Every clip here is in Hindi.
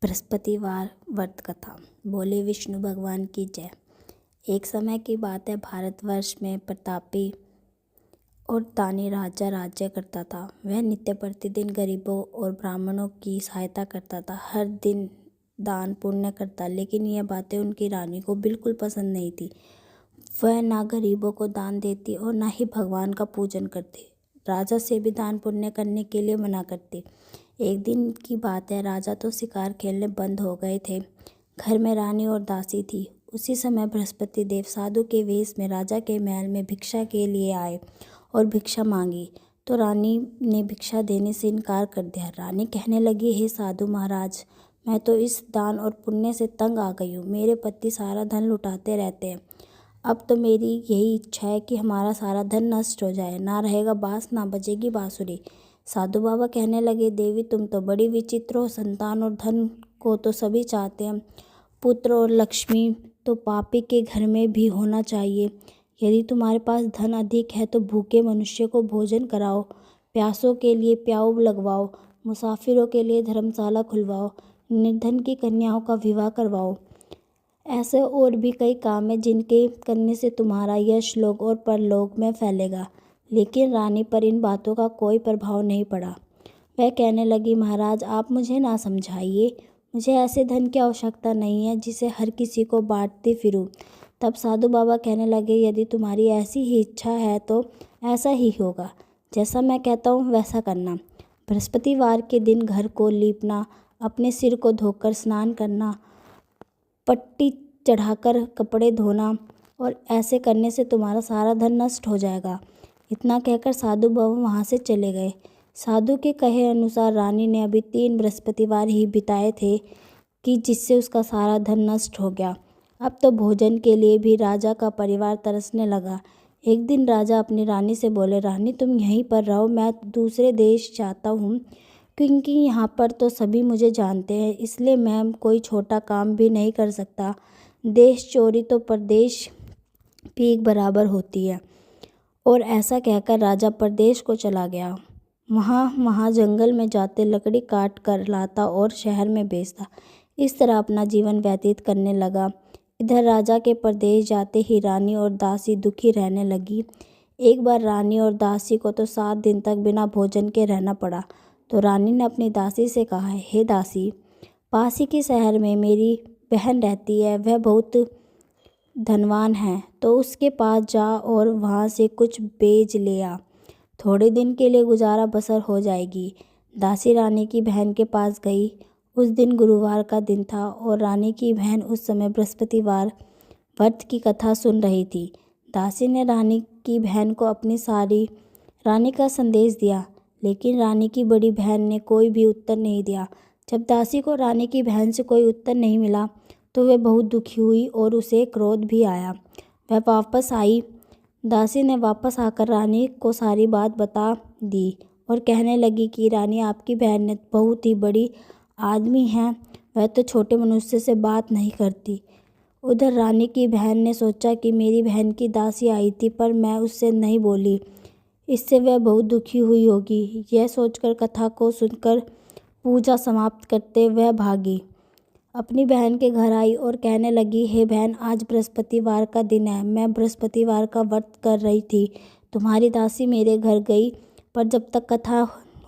बृहस्पतिवार व्रत कथा। बोले विष्णु भगवान की जय। एक समय की बात है, भारतवर्ष में प्रतापी और दानी राजा राज्य करता था। वह नित्य प्रतिदिन गरीबों और ब्राह्मणों की सहायता करता था, हर दिन दान पुण्य करता। लेकिन यह बातें उनकी रानी को बिल्कुल पसंद नहीं थी। वह ना गरीबों को दान देती और ना ही भगवान का पूजन करती। राजा से भी दान पुण्य करने के लिए मना करती। एक दिन की बात है, राजा तो शिकार खेलने बंद हो गए थे। घर में रानी और दासी थी। उसी समय बृहस्पति देव साधु के वेश में राजा के महल में भिक्षा के लिए आए और भिक्षा मांगी तो रानी ने भिक्षा देने से इनकार कर दिया। रानी कहने लगी, हे साधु महाराज, मैं तो इस दान और पुण्य से तंग आ गई हूँ। मेरे पति सारा धन लुटाते रहते हैं। अब तो मेरी यही इच्छा है कि हमारा सारा धन नष्ट हो जाए, ना रहेगा बांस ना बजेगी बांसुरी। साधु बाबा कहने लगे, देवी तुम तो बड़ी विचित्र हो। संतान और धन को तो सभी चाहते हैं, पुत्र और लक्ष्मी तो पापी के घर में भी होना चाहिए। यदि तुम्हारे पास धन अधिक है तो भूखे मनुष्य को भोजन कराओ, प्यासों के लिए प्याऊ लगवाओ, मुसाफिरों के लिए धर्मशाला खुलवाओ, निर्धन की कन्याओं का विवाह करवाओ। ऐसे और भी कई काम हैं जिनके करने से तुम्हारा यश लोक और परलोक में फैलेगा। लेकिन रानी पर इन बातों का कोई प्रभाव नहीं पड़ा। वह कहने लगी, महाराज आप मुझे ना समझाइए, मुझे ऐसे धन की आवश्यकता नहीं है जिसे हर किसी को बांटती फिरूं। तब साधु बाबा कहने लगे, यदि तुम्हारी ऐसी ही इच्छा है तो ऐसा ही होगा। जैसा मैं कहता हूँ वैसा करना। बृहस्पतिवार के दिन घर को लीपना, अपने सिर को धोकर स्नान करना, पट्टी चढ़ाकर कपड़े धोना, और ऐसे करने से तुम्हारा सारा धन नष्ट हो जाएगा। इतना कहकर साधु बाबा वहाँ से चले गए। साधु के कहे अनुसार रानी ने अभी 3 बृहस्पतिवार ही बिताए थे कि जिससे उसका सारा धन नष्ट हो गया। अब तो भोजन के लिए भी राजा का परिवार तरसने लगा। एक दिन राजा अपनी रानी से बोले, रानी तुम यहीं पर रहो, मैं दूसरे देश जाता हूँ क्योंकि यहाँ पर तो सभी मुझे जानते हैं, इसलिए मैं कोई छोटा काम भी नहीं कर सकता। देश चोरी तो परदेश भी एक बराबर होती है। और ऐसा कहकर राजा परदेश को चला गया। वहाँ जंगल में जाते लकड़ी काट कर लाता और शहर में बेचता। इस तरह अपना जीवन व्यतीत करने लगा। इधर राजा के परदेश जाते ही रानी और दासी दुखी रहने लगी। एक बार रानी और दासी को तो 7 दिन तक बिना भोजन के रहना पड़ा। तो रानी ने अपनी दासी से कहा, हे दासी, पास ही के शहर में मेरी बहन रहती है, वह बहुत धनवान है, तो उसके पास जा और वहाँ से कुछ बेच ले आ। थोड़े दिन के लिए गुजारा बसर हो जाएगी। दासी रानी की बहन के पास गई। उस दिन गुरुवार का दिन था और रानी की बहन उस समय बृहस्पतिवार व्रत की कथा सुन रही थी। दासी ने रानी की बहन को अपनी सारी रानी का संदेश दिया, लेकिन रानी की बड़ी बहन ने कोई भी उत्तर नहीं दिया। जब दासी को रानी की बहन से कोई उत्तर नहीं मिला तो वह बहुत दुखी हुई और उसे क्रोध भी आया। वह वापस आई। दासी ने वापस आकर रानी को सारी बात बता दी और कहने लगी कि रानी, आपकी बहन ने बहुत ही बड़ी आदमी है, वह तो छोटे मनुष्य से बात नहीं करती। उधर रानी की बहन ने सोचा कि मेरी बहन की दासी आई थी पर मैं उससे नहीं बोली, इससे वह बहुत दुखी हुई होगी। यह सोचकर कथा को सुनकर पूजा समाप्त करते वह भागी। अपनी बहन के घर आई और कहने लगी, हे बहन, आज बृहस्पतिवार का दिन है, मैं बृहस्पतिवार का व्रत कर रही थी। तुम्हारी दासी मेरे घर गई, पर जब तक कथा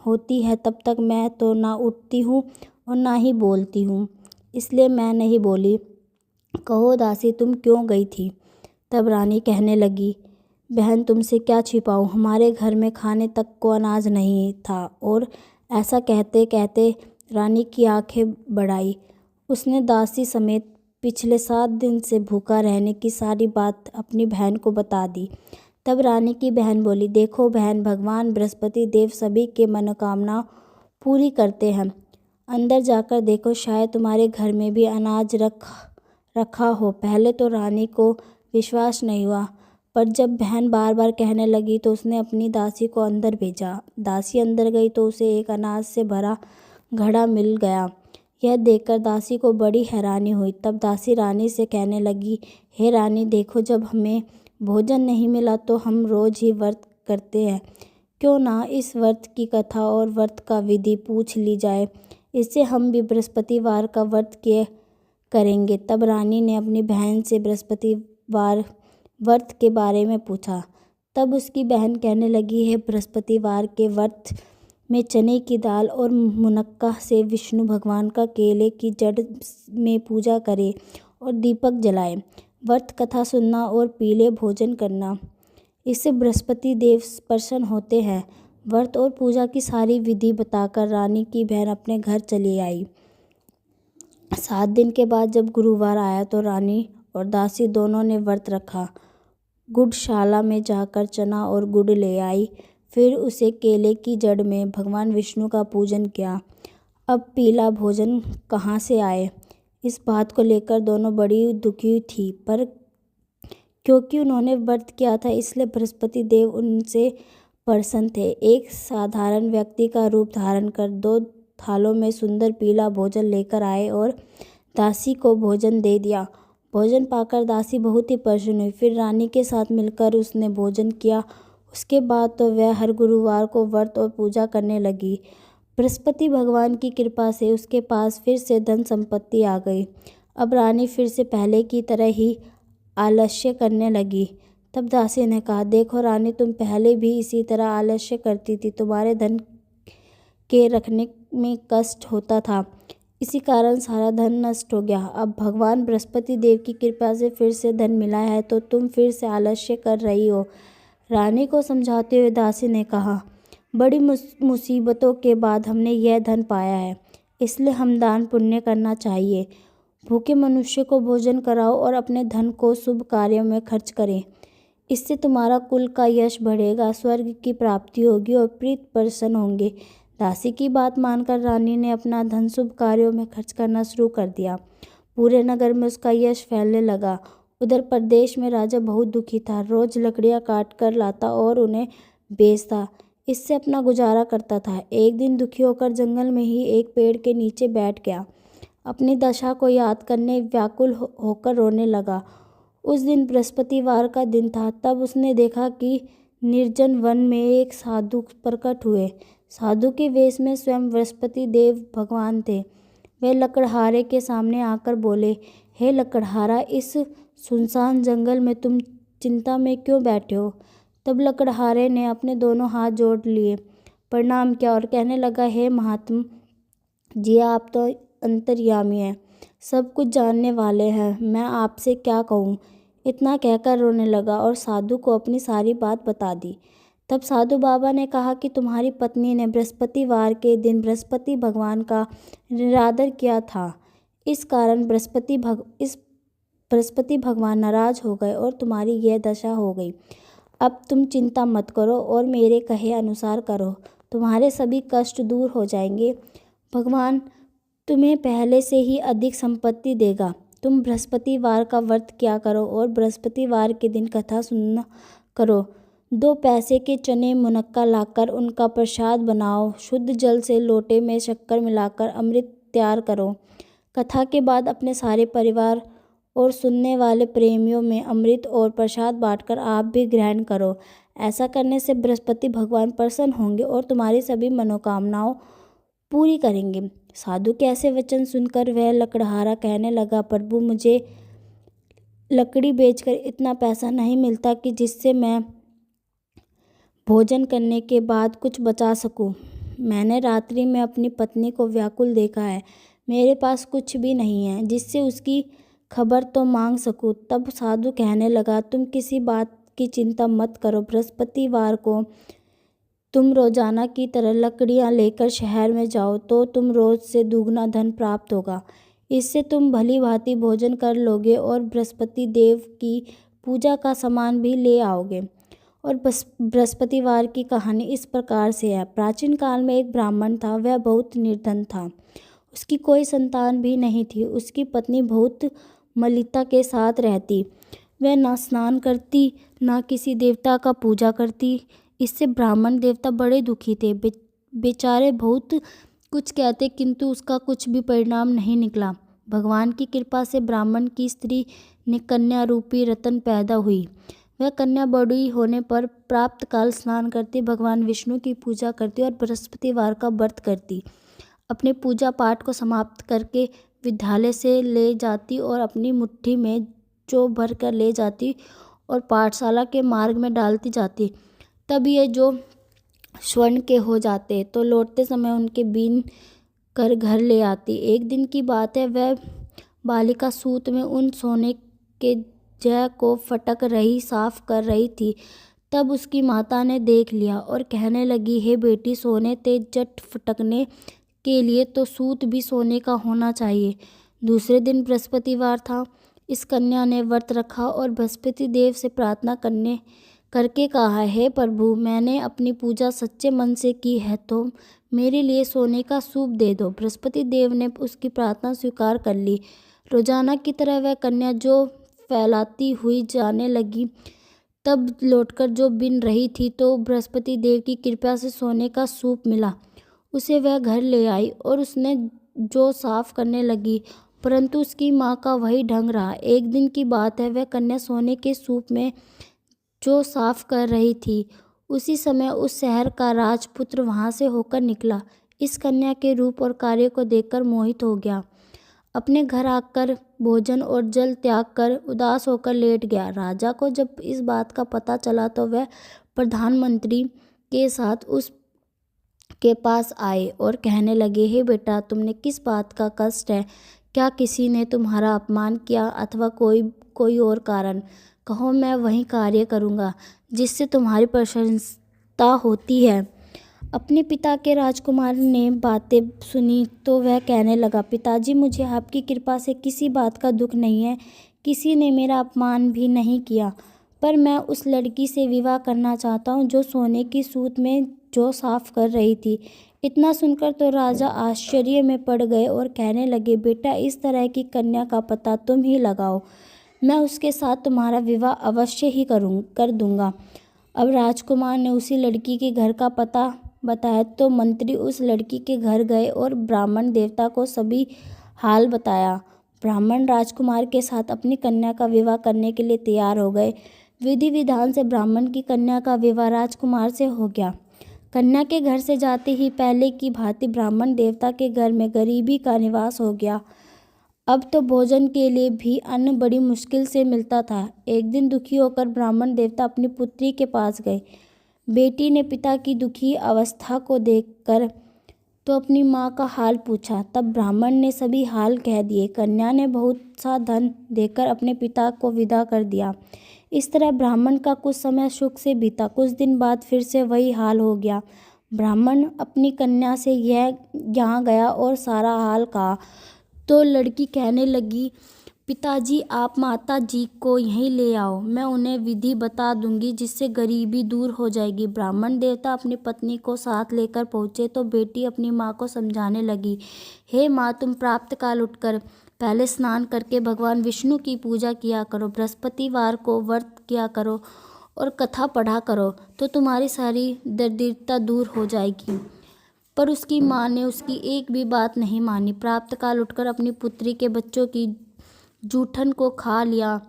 होती है तब तक मैं तो ना उठती हूँ और ना ही बोलती हूँ, इसलिए मैं नहीं बोली। कहो दासी, तुम क्यों गई थी? तब रानी कहने लगी, बहन तुमसे क्या छिपाऊँ, हमारे घर में खाने तक को अनाज नहीं था। और ऐसा कहते कहते रानी की आंखें बढ़ाई। उसने दासी समेत पिछले 7 दिन से भूखा रहने की सारी बात अपनी बहन को बता दी। तब रानी की बहन बोली, देखो बहन, भगवान बृहस्पति देव सभी के मनोकामना पूरी करते हैं। अंदर जाकर देखो, शायद तुम्हारे घर में भी अनाज रखा हो। पहले तो रानी को विश्वास नहीं हुआ, पर जब बहन बार बार कहने लगी तो उसने अपनी दासी को अंदर भेजा। दासी अंदर गई तो उसे एक अनाज से भरा घड़ा मिल गया। यह देखकर दासी को बड़ी हैरानी हुई। तब दासी रानी से कहने लगी, हे रानी, देखो, जब हमें भोजन नहीं मिला तो हम रोज ही व्रत करते हैं, क्यों ना इस व्रत की कथा और व्रत का विधि पूछ ली जाए। इससे हम भी बृहस्पतिवार का व्रत किए करेंगे। तब रानी ने अपनी बहन से बृहस्पतिवार व्रत के बारे में पूछा। तब उसकी बहन कहने लगी, है बृहस्पतिवार के व्रत में चने की दाल और मुनक्का से विष्णु भगवान का केले की जड़ में पूजा करें और दीपक जलाएं। व्रत कथा सुनना और पीले भोजन करना, इससे बृहस्पति देव प्रसन्न होते हैं। व्रत और पूजा की सारी विधि बताकर रानी की बहन अपने घर चली आई। 7 दिन के बाद जब गुरुवार आया तो रानी और दासी दोनों ने व्रत रखा। गुड़शाला में जाकर चना और गुड़ ले आई, फिर उसे केले की जड़ में भगवान विष्णु का पूजन किया। अब पीला भोजन कहाँ से आए, इस बात को लेकर दोनों बड़ी दुखी थी, पर क्योंकि उन्होंने व्रत किया था इसलिए बृहस्पति देव उनसे प्रसन्न थे। एक साधारण व्यक्ति का रूप धारण कर 2 थालों में सुंदर पीला भोजन लेकर आए और दासी को भोजन दे दिया। भोजन पाकर दासी बहुत ही प्रसन्न हुई। फिर रानी के साथ मिलकर उसने भोजन किया। उसके बाद तो वह हर गुरुवार को व्रत और पूजा करने लगी। बृहस्पति भगवान की कृपा से उसके पास फिर से धन संपत्ति आ गई। अब रानी फिर से पहले की तरह ही आलस्य करने लगी। तब दासी ने कहा, देखो रानी, तुम पहले भी इसी तरह आलस्य करती थी। तुम्हारे धन के रखने में कष्ट होता था, इसी कारण सारा धन नष्ट हो गया। अब भगवान बृहस्पति देव की कृपा से फिर से धन मिला है तो तुम फिर से आलस्य कर रही हो। रानी को समझाते हुए दासी ने कहा, बड़ी मुसीबतों के बाद हमने यह धन पाया है, इसलिए हम दान पुण्य करना चाहिए। भूखे मनुष्य को भोजन कराओ और अपने धन को शुभ कार्यों में खर्च करें। इससे तुम्हारा कुल का यश बढ़ेगा, स्वर्ग की प्राप्ति होगी और प्रीत प्रसन्न होंगे। दासी की बात मानकर रानी ने अपना धन शुभ कार्यों में खर्च करना शुरू कर दिया। पूरे नगर में उसका यश फैलने लगा। उधर प्रदेश में राजा बहुत दुखी था। रोज लकड़ियां काट कर लाता और उन्हें बेचता, इससे अपना गुजारा करता था। एक दिन दुखी होकर जंगल में ही एक पेड़ के नीचे बैठ गया। अपनी दशा को याद करने व्याकुल होकर रोने लगा। उस दिन बृहस्पतिवार का दिन था। तब उसने देखा कि निर्जन वन में एक साधु प्रकट हुए। साधु के वेश में स्वयं बृहस्पति देव भगवान थे। वे लकड़हारे के सामने आकर बोले, हे लकड़हारा, इस सुनसान जंगल में तुम चिंता में क्यों बैठे हो? तब लकड़हारे ने अपने दोनों हाथ जोड़ लिए, प्रणाम किया और कहने लगा, हे महात्मा जी, आप तो अंतर्यामी हैं, सब कुछ जानने वाले हैं, मैं आपसे क्या कहूँ। इतना कहकर रोने लगा और साधु को अपनी सारी बात बता दी। तब साधु बाबा ने कहा कि तुम्हारी पत्नी ने बृहस्पतिवार के दिन बृहस्पति भगवान का निरादर किया था, इस कारण बृहस्पति भगवान नाराज हो गए और तुम्हारी यह दशा हो गई। अब तुम चिंता मत करो और मेरे कहे अनुसार करो, तुम्हारे सभी कष्ट दूर हो जाएंगे। भगवान तुम्हें पहले से ही अधिक संपत्ति देगा। तुम बृहस्पतिवार का व्रत किया करो और बृहस्पतिवार के दिन कथा सुनना करो। 2 पैसे के चने मुनक्का लाकर उनका प्रसाद बनाओ। शुद्ध जल से लोटे में शक्कर मिलाकर अमृत तैयार करो। कथा के बाद अपने सारे परिवार और सुनने वाले प्रेमियों में अमृत और प्रसाद बांटकर आप भी ग्रहण करो। ऐसा करने से बृहस्पति भगवान प्रसन्न होंगे और तुम्हारी सभी मनोकामनाओं पूरी करेंगे। साधु के ऐसे वचन सुनकर वह लकड़हारा कहने लगा, प्रभु, मुझे लकड़ी बेचकर इतना पैसा नहीं मिलता कि जिससे मैं भोजन करने के बाद कुछ बचा सकूं। मैंने रात्रि में अपनी पत्नी को व्याकुल देखा है। मेरे पास कुछ भी नहीं है जिससे उसकी खबर तो मांग सकूं। तब साधु कहने लगा, तुम किसी बात की चिंता मत करो। बृहस्पतिवार को तुम रोजाना की तरह लकड़ियां लेकर शहर में जाओ तो तुम रोज से दुगना धन प्राप्त होगा। इससे तुम भली भांति भोजन कर लोगे और बृहस्पति देव की पूजा का सामान भी ले आओगे। और बृहस्पतिवार की कहानी इस प्रकार से है। प्राचीन काल में एक ब्राह्मण था। वह बहुत निर्धन था। उसकी कोई संतान भी नहीं थी। उसकी पत्नी बहुत मलिनता के साथ रहती। वह ना स्नान करती, ना किसी देवता का पूजा करती। इससे ब्राह्मण देवता बड़े दुखी थे। बेचारे बहुत कुछ कहते किंतु उसका कुछ भी परिणाम नहीं निकला। भगवान की कृपा से ब्राह्मण की स्त्री ने कन्या रूपी रतन पैदा हुई। वह कन्या बड़ी होने पर प्राप्त काल स्नान करती, भगवान विष्णु की पूजा करती और बृहस्पतिवार का व्रत करती। अपने पूजा पाठ को समाप्त करके विद्यालय से ले जाती और अपनी मुट्ठी में जौ भर कर ले जाती और पाठशाला के मार्ग में डालती जाती। तब ये जो स्वर्ण के हो जाते तो लौटते समय उनके बीन कर घर ले आती। एक दिन की बात है, वह बालिका सूत में उन सोने के जय को फटक रही साफ कर रही थी। तब उसकी माता ने देख लिया और कहने लगी, हे बेटी, सोने तेज जट फटकने के लिए तो सूत भी सोने का होना चाहिए। दूसरे दिन बृहस्पतिवार था। इस कन्या ने व्रत रखा और बृहस्पति देव से प्रार्थना करके कहा, हे प्रभु, मैंने अपनी पूजा सच्चे मन से की है तो मेरे लिए सोने का सूप दे दो। बृहस्पति देव ने उसकी प्रार्थना स्वीकार कर ली। रोजाना की तरह वह कन्या जो फैलाती हुई जाने लगी। तब लौटकर जो बिन रही थी तो बृहस्पति देव की कृपा से सोने का सूप मिला। उसे वह घर ले आई और उसने जो साफ करने लगी, परंतु उसकी माँ का वही ढंग रहा। एक दिन की बात है, वह कन्या सोने के सूप में जो साफ कर रही थी। उसी समय उस शहर का राजपुत्र वहां से होकर निकला। इस कन्या के रूप और कार्य को देखकर मोहित हो गया। अपने घर आकर भोजन और जल त्याग कर उदास होकर लेट गया। राजा को जब इस बात का पता चला तो वह प्रधानमंत्री के साथ उस के पास आए और कहने लगे, हे बेटा, तुमने किस बात का कष्ट है? क्या किसी ने तुम्हारा अपमान किया अथवा कोई और कारण? कहो, मैं वही कार्य करूँगा जिससे तुम्हारी प्रशंसा होती है। अपने पिता के राजकुमार ने बातें सुनी तो वह कहने लगा, पिताजी, मुझे आपकी कृपा से किसी बात का दुख नहीं है। किसी ने मेरा अपमान भी नहीं किया, पर मैं उस लड़की से विवाह करना चाहता हूँ जो सोने की सूत में जो साफ कर रही थी। इतना सुनकर तो राजा आश्चर्य में पड़ गए और कहने लगे, बेटा, इस तरह की कन्या का पता तुम ही लगाओ। मैं उसके साथ तुम्हारा विवाह अवश्य ही कर दूंगा। अब राजकुमार ने उसी लड़की के घर का पता बताया तो मंत्री उस लड़की के घर गए और ब्राह्मण देवता को सभी हाल बताया। ब्राह्मण राजकुमार के साथ अपनी कन्या का विवाह करने के लिए तैयार हो गए। विधि विधान से ब्राह्मण की कन्या का विवाह राजकुमार से हो गया। कन्या के घर से जाते ही पहले की भांति ब्राह्मण देवता के घर में गरीबी का निवास हो गया। अब तो भोजन के लिए भी अन्न बड़ी मुश्किल से मिलता था। एक दिन दुखी होकर ब्राह्मण देवता अपनी पुत्री के पास गए। बेटी ने पिता की दुखी अवस्था को देखकर तो अपनी माँ का हाल पूछा। तब ब्राह्मण ने सभी हाल कह दिए। कन्या ने बहुत सा धन देकर अपने पिता को विदा कर दिया। इस तरह ब्राह्मण का कुछ समय सुख से बीता। कुछ दिन बाद फिर से वही हाल हो गया। ब्राह्मण अपनी कन्या से यहाँ गया और सारा हाल कहा तो लड़की कहने लगी, पिताजी, आप माता जी को यहीं ले आओ, मैं उन्हें विधि बता दूंगी जिससे गरीबी दूर हो जाएगी। ब्राह्मण देवता अपनी पत्नी को साथ लेकर पहुँचे तो बेटी अपनी माँ को समझाने लगी, हे माँ, तुम प्राप्त काल उठकर पहले स्नान करके भगवान विष्णु की पूजा किया करो, बृहस्पतिवार को व्रत किया करो और कथा पढ़ा करो तो तुम्हारी सारी दरिद्रता दूर हो जाएगी। पर उसकी माँ ने उसकी एक भी बात नहीं मानी। प्राप्त काल उठकर अपनी पुत्री के बच्चों की जूठन को खा लिया।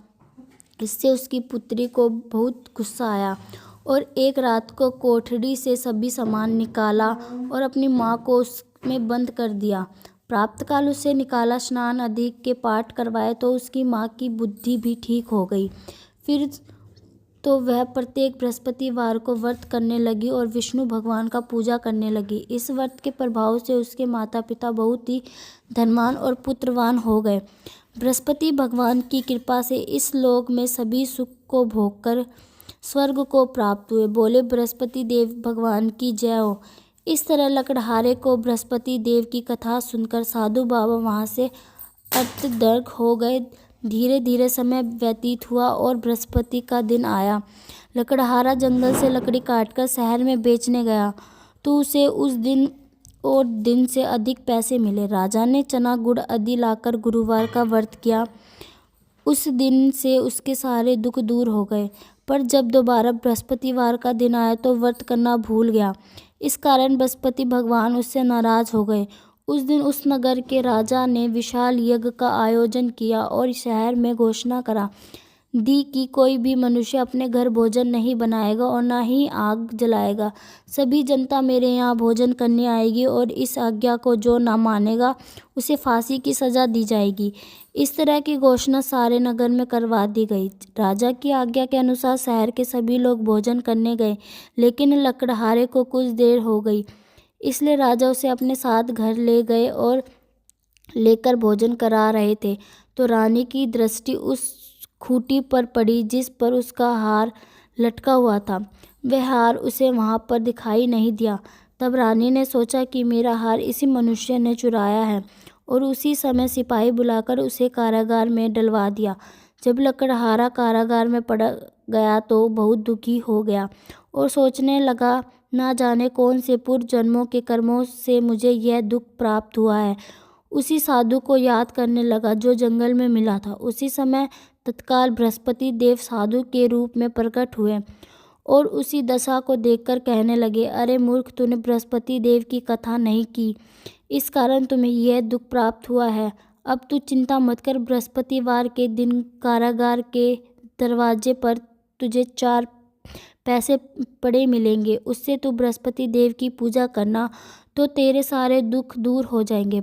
इससे उसकी पुत्री को बहुत गुस्सा आया और एक रात को कोठरी से सभी सामान निकाला और अपनी माँ को उसमें बंद कर दिया। प्राप्त काल उसे निकाला, स्नान आदि के पाठ करवाए तो उसकी माँ की बुद्धि भी ठीक हो गई। फिर तो वह प्रत्येक बृहस्पतिवार को व्रत करने लगी और विष्णु भगवान का पूजा करने लगी। इस व्रत के प्रभाव से उसके माता पिता बहुत ही धनवान और पुत्रवान हो गए। बृहस्पति भगवान की कृपा से इस लोक में सभी सुख को भोगकर स्वर्ग को प्राप्त हुए। बोले बृहस्पति देव भगवान की जय हो। इस तरह लकड़हारे को बृहस्पति देव की कथा सुनकर साधु बाबा वहाँ से अर्थदर्ग हो गए। धीरे धीरे समय व्यतीत हुआ और बृहस्पति का दिन आया। लकड़हारा जंगल से लकड़ी काटकर शहर में बेचने गया तो उसे उस दिन और दिन से अधिक पैसे मिले। राजा ने चना गुड़ आदि लाकर गुरुवार का व्रत किया। उस दिन से उसके सारे दुख दूर हो गए। पर जब दोबारा बृहस्पतिवार का दिन आया तो व्रत करना भूल गया। इस कारण बृहस्पति भगवान उससे नाराज हो गए। उस दिन उस नगर के राजा ने विशाल यज्ञ का आयोजन किया और शहर में घोषणा करा, दी कि कोई भी मनुष्य अपने घर भोजन नहीं बनाएगा और ना ही आग जलाएगा। सभी जनता मेरे यहाँ भोजन करने आएगी और इस आज्ञा को जो ना मानेगा उसे फांसी की सजा दी जाएगी। इस तरह की घोषणा सारे नगर में करवा दी गई। राजा की आज्ञा के अनुसार शहर के सभी लोग भोजन करने गए, लेकिन लकड़हारे को कुछ देर हो गई, इसलिए राजा उसे अपने साथ घर ले गए और लेकर भोजन करा रहे थे तो रानी की दृष्टि उस खूंटी पर पड़ी जिस पर उसका हार लटका हुआ था। वह हार उसे वहां पर दिखाई नहीं दिया। तब रानी ने सोचा कि मेरा हार इसी मनुष्य ने चुराया है और उसी समय सिपाही बुलाकर उसे कारागार में डलवा दिया। जब लकड़हारा कारागार में पड़ गया तो बहुत दुखी हो गया और सोचने लगा, ना जाने कौन से पूर्व जन्मों के कर्मों से मुझे यह दुख प्राप्त हुआ है। उसी साधु को याद करने लगा जो जंगल में मिला था। उसी समय तत्काल बृहस्पति देव साधु के रूप में प्रकट हुए और उसी दशा को देखकर कहने लगे, अरे मूर्ख, तूने बृहस्पति देव की कथा नहीं की, इस कारण तुम्हें यह दुख प्राप्त हुआ है। अब तू चिंता मत कर, बृहस्पतिवार के दिन कारागार के दरवाजे पर तुझे 4 पैसे पड़े मिलेंगे। उससे तू बृहस्पति देव की पूजा करना तो तेरे सारे दुख दूर हो जाएंगे।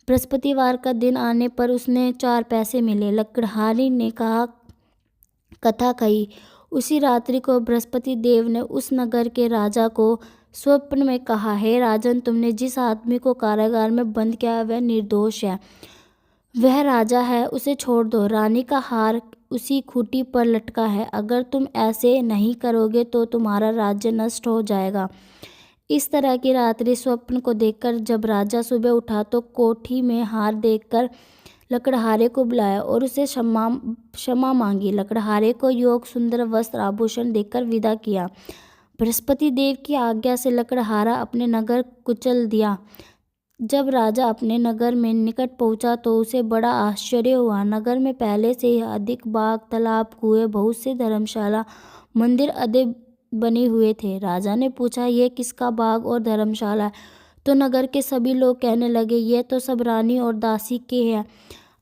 बृहस्पतिवार का दिन आने पर उसने 4 पैसे मिले। लकड़हारी ने कथा कही। उसी रात्रि को बृहस्पति देव ने उस नगर के राजा को स्वप्न में कहा, हे राजन, तुमने जिस आदमी को कारागार में बंद किया वह निर्दोष है, वह राजा है, उसे छोड़ दो। रानी का हार उसी खूंटी पर लटका है। अगर तुम ऐसे नहीं करोगे तो तुम्हारा राज्य नष्ट हो जाएगा। इस तरह की रात्रि स्वप्न को देखकर जब राजा सुबह उठा तो कोठी में हार देखकर लकड़हारे को बुलाया और उसे क्षमा मांगी। लकड़हारे को योग सुंदर वस्त्र आभूषण देकर विदा किया। बृहस्पति देव की आज्ञा से लकड़हारा अपने नगर कुचल दिया। जब राजा अपने नगर में निकट पहुंचा तो उसे बड़ा आश्चर्य हुआ। नगर में पहले से ही अधिक बाग, तालाब, कुएं, बहुत से धर्मशाला, मंदिर आदि बने हुए थे। राजा ने पूछा, यह किसका बाग और धर्मशाला है? तो नगर के सभी लोग कहने लगे, यह तो सब रानी और दासी के हैं।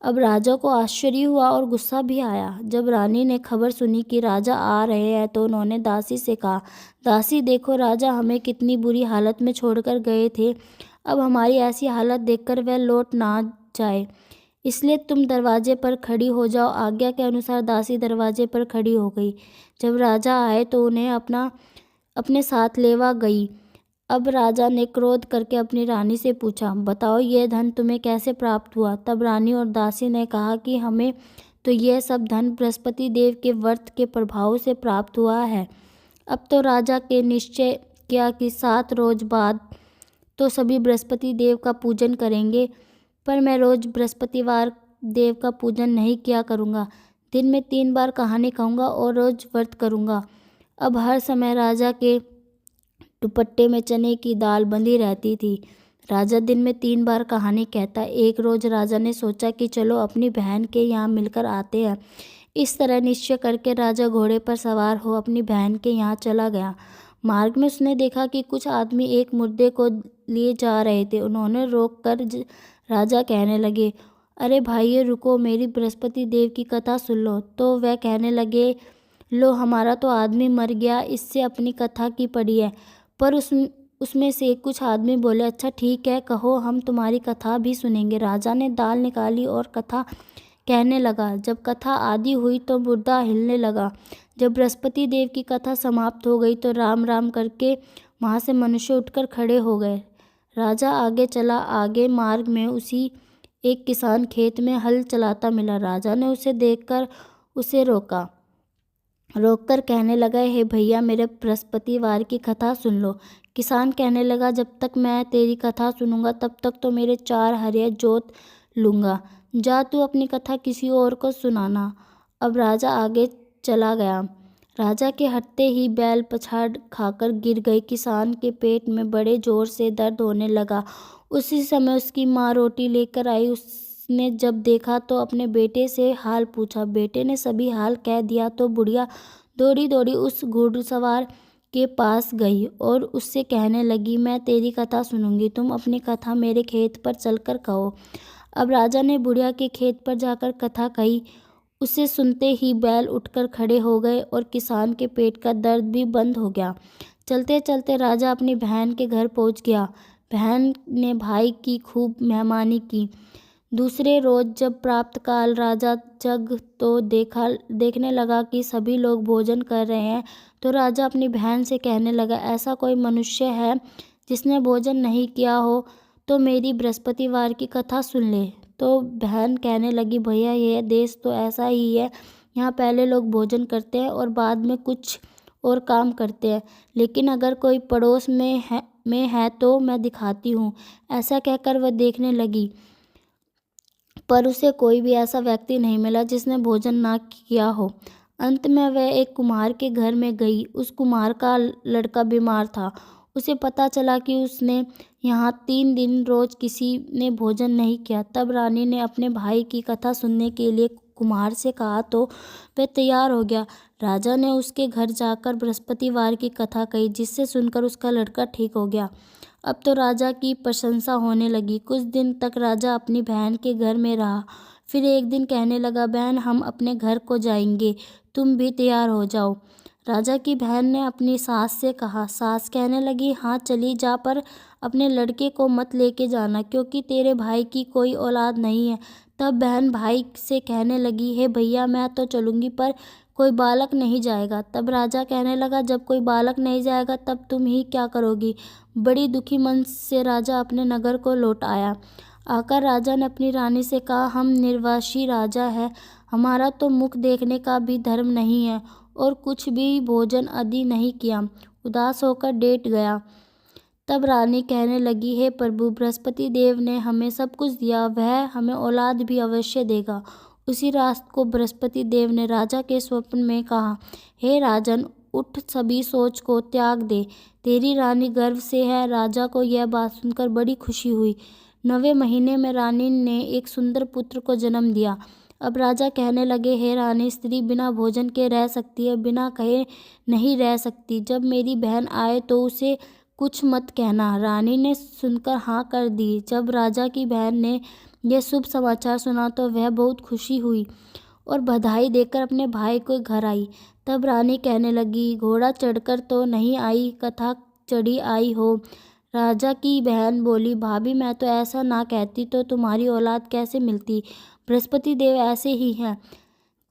अब राजा को आश्चर्य हुआ और गुस्सा भी आया। जब रानी ने खबर सुनी कि राजा आ रहे हैं तो उन्होंने दासी से कहा, दासी देखो, राजा हमें कितनी बुरी हालत में छोड़कर गए थे, अब हमारी ऐसी हालत देखकर वह लौट ना जाए, इसलिए तुम दरवाजे पर खड़ी हो जाओ। आज्ञा के अनुसार दासी दरवाजे पर खड़ी हो गई। जब राजा आए तो उन्हें अपने साथ लेवा गई। अब राजा ने क्रोध करके अपनी रानी से पूछा, बताओ यह धन तुम्हें कैसे प्राप्त हुआ? तब रानी और दासी ने कहा कि हमें तो यह सब धन बृहस्पति देव के व्रत के प्रभाव से प्राप्त हुआ है। अब तो राजा के निश्चय किया कि 7 रोज बाद तो सभी बृहस्पति देव का पूजन करेंगे, पर मैं रोज बृहस्पतिवार देव का पूजन नहीं किया करूँगा। दिन में 3 बार कहानी कहूँगा और रोज व्रत करूँगा। अब हर समय राजा के दुपट्टे में चने की दाल बंधी रहती थी। राजा दिन में 3 बार कहानी कहता। एक रोज राजा ने सोचा कि चलो अपनी बहन के यहाँ मिलकर आते हैं। इस तरह निश्चय करके राजा घोड़े पर सवार हो अपनी बहन के यहाँ चला गया। मार्ग में उसने देखा कि कुछ आदमी एक मुर्दे को लिए जा रहे थे। उन्होंने रोककर राजा कहने लगे, अरे भाइयों रुको, मेरी बृहस्पति देव की कथा सुन लो। तो वह कहने लगे, लो, हमारा तो आदमी मर गया, इससे अपनी कथा की पड़ी है। पर उसमें से कुछ आदमी बोले, अच्छा ठीक है, कहो, हम तुम्हारी कथा भी सुनेंगे। राजा ने दाल निकाली और कथा कहने लगा। जब कथा आदि हुई तो मुर्दा हिलने लगा। जब बृहस्पति देव की कथा समाप्त हो गई तो राम राम करके वहाँ से मनुष्य उठकर खड़े हो गए। राजा आगे चला। आगे मार्ग में उसी एक किसान खेत में हल चलाता मिला। राजा ने उसे देखकर उसे रोककर कहने लगा, हे भैया, मेरे बृहस्पतिवार की कथा सुन लो। किसान कहने लगा, जब तक मैं तेरी कथा सुनूंगा तब तक तो मेरे 4 हरिया जोत लूँगा। जा तू अपनी कथा किसी और को सुनाना। अब राजा आगे चला गया। राजा के हटते ही बैल पछाड़ खाकर गिर गई। किसान के पेट में बड़े जोर से दर्द होने लगा। उसी समय उसकी माँ रोटी लेकर आई। उसने जब देखा तो अपने बेटे से हाल पूछा। बेटे ने सभी हाल कह दिया तो बुढ़िया दौड़ी दौड़ी उस घुड़सवार के पास गई और उससे कहने लगी, मैं तेरी कथा सुनूंगी, तुम अपनी कथा मेरे खेत पर चलकर कहो। अब राजा ने बुढ़िया के खेत पर जाकर कथा कही। उसे सुनते ही बैल उठकर खड़े हो गए और किसान के पेट का दर्द भी बंद हो गया। चलते चलते राजा अपनी बहन के घर पहुंच गया। बहन ने भाई की खूब मेहमानी की। दूसरे रोज जब प्रातःकाल राजा जग तो देखने लगा कि सभी लोग भोजन कर रहे हैं, तो राजा अपनी बहन से कहने लगा, ऐसा कोई मनुष्य है जिसने भोजन नहीं किया हो तो मेरी बृहस्पतिवार की कथा सुन ले। तो बहन कहने लगी, भैया यह देश तो ऐसा ही है, यहाँ पहले लोग भोजन करते हैं और बाद में कुछ और काम करते हैं, लेकिन अगर कोई पड़ोस में है तो मैं दिखाती हूँ। ऐसा कहकर वह देखने लगी, पर उसे कोई भी ऐसा व्यक्ति नहीं मिला जिसने भोजन ना किया हो। अंत में वह एक कुम्हार के घर में गई। उस कुम्हार का लड़का बीमार था। उसे पता चला कि उसने यहाँ 3 दिन रोज किसी ने भोजन नहीं किया। तब रानी ने अपने भाई की कथा सुनने के लिए कुम्हार से कहा तो वह तैयार हो गया। राजा ने उसके घर जाकर बृहस्पतिवार की कथा कही, जिससे सुनकर उसका लड़का ठीक हो गया। अब तो राजा की प्रशंसा होने लगी। कुछ दिन तक राजा अपनी बहन के घर में रहा। फिर एक दिन कहने लगा, बहन हम अपने घर को जाएंगे, तुम भी तैयार हो जाओ। राजा की बहन ने अपनी सास से कहा। सास कहने लगी, हाँ चली जा, पर अपने लड़के को मत लेके जाना, क्योंकि तेरे भाई की कोई औलाद नहीं है। तब बहन भाई से कहने लगी, हे भैया मैं तो चलूँगी, पर कोई बालक नहीं जाएगा। तब राजा कहने लगा, जब कोई बालक नहीं जाएगा तब तुम ही क्या करोगी। बड़ी दुखी मन से राजा अपने नगर को लौट आया। आकर राजा ने अपनी रानी से कहा, हम निर्वासी राजा है, हमारा तो मुख देखने का भी धर्म नहीं है और कुछ भी भोजन आदि नहीं किया। उदास होकर लेट गया। तब रानी कहने लगी, हे प्रभु, बृहस्पति देव ने हमें सब कुछ दिया, वह हमें औलाद भी अवश्य देगा। उसी रात को बृहस्पति देव ने राजा के स्वप्न में कहा, हे राजन, उठ, सभी सोच को त्याग दे, तेरी रानी गर्भ से है। राजा को यह बात सुनकर बड़ी खुशी हुई। 9वें महीने में रानी ने एक सुंदर पुत्र को जन्म दिया। अब राजा कहने लगे, हे रानी, स्त्री बिना भोजन के रह सकती है, बिना कहे नहीं रह सकती। जब मेरी बहन आए तो उसे कुछ मत कहना। रानी ने सुनकर हाँ कर दी। जब राजा की बहन ने यह शुभ समाचार सुना तो वह बहुत खुशी हुई और बधाई देकर अपने भाई के घर आई। तब रानी कहने लगी, घोड़ा चढ़कर तो नहीं आई, कथा चढ़ी आई हो। राजा की बहन बोली, भाभी मैं तो ऐसा ना कहती तो तुम्हारी औलाद कैसे मिलती। बृहस्पति देव ऐसे ही हैं,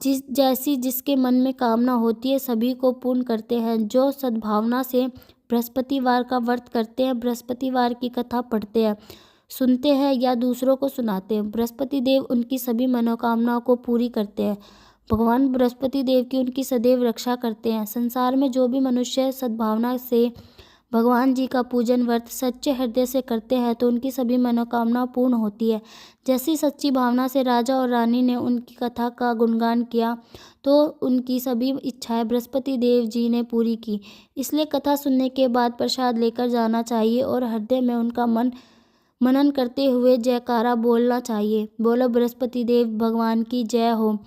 जिसके मन में कामना होती है सभी को पूर्ण करते हैं। जो सद्भावना से बृहस्पतिवार का व्रत करते हैं, बृहस्पतिवार की कथा पढ़ते हैं, सुनते हैं या दूसरों को सुनाते हैं, बृहस्पति देव उनकी सभी मनोकामनाओं को पूरी करते हैं। भगवान बृहस्पति देव की उनकी सदैव रक्षा करते हैं। संसार में जो भी मनुष्य सद्भावना से भगवान जी का पूजन व्रत सच्चे हृदय से करते हैं तो उनकी सभी मनोकामना पूर्ण होती है। जैसी सच्ची भावना से राजा और रानी ने उनकी कथा का गुणगान किया तो उनकी सभी इच्छाएं बृहस्पति देव जी ने पूरी की। इसलिए कथा सुनने के बाद प्रसाद लेकर जाना चाहिए और हृदय में उनका मनन करते हुए जयकारा बोलना चाहिए। बोलो बृहस्पति देव भगवान की जय हो।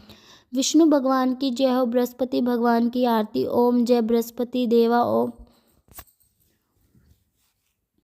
विष्णु भगवान की जय हो। बृहस्पति भगवान की आरती। ओम जय बृहस्पति देवा। ओम